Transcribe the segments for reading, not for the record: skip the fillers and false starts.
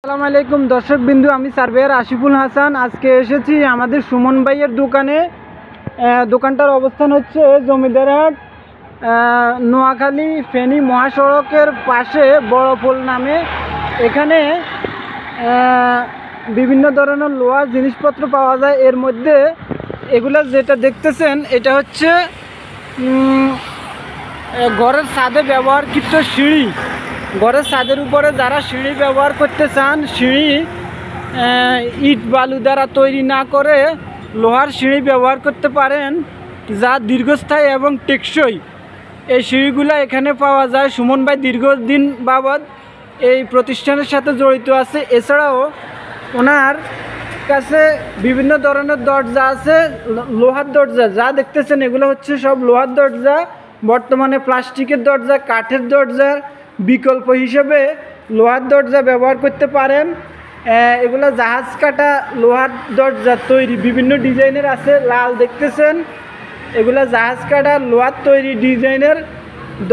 আসসালামু আলাইকুম দর্শক বিন্দু, আমি সার্ভেয়ার আশিফুল হাসান। আজকে এসেছি আমাদের সুমন ভাইয়ের দোকানে। দোকানটার অবস্থান হচ্ছে জমিদারহাট নোয়াখালী ফেনী মহাসড়কের পাশে বড়পোল নামে। এখানে বিভিন্ন ধরনের লোহার জিনিসপত্র পাওয়া যায়। এর মধ্যে এগুলা যেটা দেখতেছেন এটা হচ্ছে ঘরের ছাদে ব্যবহারকৃত সিঁড়ি। ঘরের ছাদের উপরে যারা সিঁড়ি ব্যবহার করতে চান, সিঁড়ি ইট বালু দ্বারা তৈরি না করে লোহার সিঁড়ি ব্যবহার করতে পারেন, যা দীর্ঘস্থায়ী এবং টেকসই। এই সিঁড়িগুলো এখানে পাওয়া যায়। সুমন ভাই দীর্ঘদিন বাবদ এই প্রতিষ্ঠানের সাথে জড়িত আছে। এছাড়াও ওনার কাছে বিভিন্ন ধরনের দরজা আছে, লোহার দরজা যা দেখতেছেন এগুলো হচ্ছে সব লোহার দরজা। বর্তমানে প্লাস্টিকের দরজা, কাঠের দরজার বিকল্প হিসেবে লোহার দরজা ব্যবহার করতে পারেন। এগুলো জাহাজ কাটা লোহার দরজা তৈরি, বিভিন্ন ডিজাইনের আছে। লাল দেখতেছেন, এগুলো জাহাজ কাটা লোহার তৈরি ডিজাইনের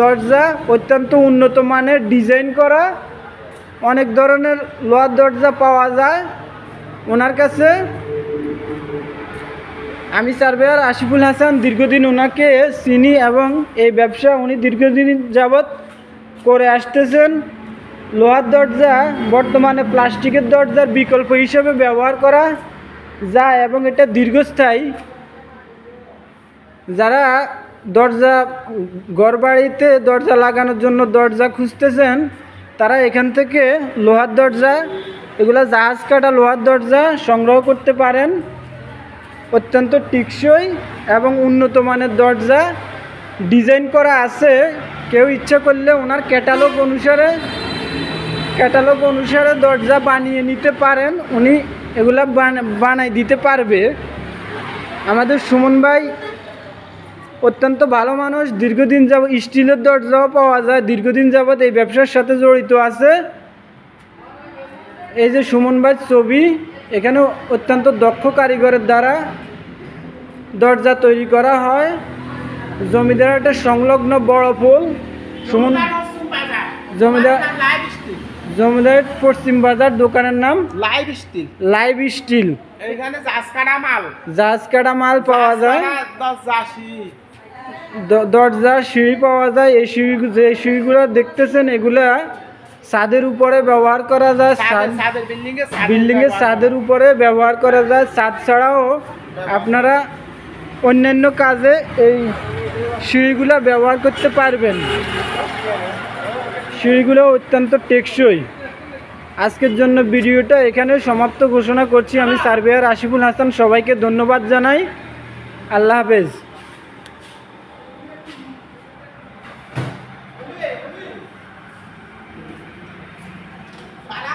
দরজা, অত্যন্ত উন্নত মানের ডিজাইন করা। অনেক ধরনের লোহার দরজা পাওয়া যায় ওনার কাছে। আমি সার্ভেয়ার আশিফুল হাসান, দীর্ঘদিন ওনাকে চিনি এবং এই ব্যবসা উনি দীর্ঘদিন যাবৎ করে আসতেছেন। লোহার দরজা বর্তমানে প্লাস্টিকের দরজার বিকল্প হিসেবে ব্যবহার করা যায় এবং এটা দীর্ঘস্থায়ী। যারা দরজা ঘরবাড়িতে দরজা লাগানোর জন্য দরজা খুঁজতেছেন, তারা এখান থেকে লোহার দরজা, এগুলো জাহাজ কাটা লোহার দরজা সংগ্রহ করতে পারেন। অত্যন্ত টেকসই এবং উন্নত মানের দরজা ডিজাইন করা আছে। কেউ ইচ্ছা করলে ওনার ক্যাটালগ অনুসারে দরজা বানিয়ে নিতে পারেন, উনি এগুলা বানাই দিতে পারবে। আমাদের সুমন ভাই অত্যন্ত ভালো মানুষ। দীর্ঘদিন যাবত স্টিলের দরজাও পাওয়া যায়, দীর্ঘদিন যাবত এই ব্যবসার সাথে জড়িত আছে। এই যে সুমন ভাইয়ের ছবি, এখানে অত্যন্ত দক্ষ কারিগরের দ্বারা দরজা তৈরি করা হয়। জমিদারহাটের সংলগ্ন বড়পোল জমিদারহাট পশ্চিম বাজার। দোকানের নাম লাইভ স্টিল। এখানে জাহাজ কাটা মাল পাওয়া যায়, দরজা সিঁড়ি পাওয়া যায়। এই যে সিঁড়িগুলো দেখতেছেন এগুলা ছাদের উপরে ব্যবহার করা যায়, বিল্ডিংয়ের ছাদের উপরে ব্যবহার করা যায়। ছাদ ছাড়াও আপনারা অন্যান্য কাজে এই সিঁড়িগুলো ব্যবহার করতে পারবেন। সিঁড়িগুলো অত্যন্ত টেকসই। আজকের জন্য ভিডিওটা এখানে সমাপ্ত ঘোষণা করছি। আমি সার্ভেয়ার আশিফুল হাসান, সবাইকে ধন্যবাদ জানাই। আল্লাহ হাফেজ।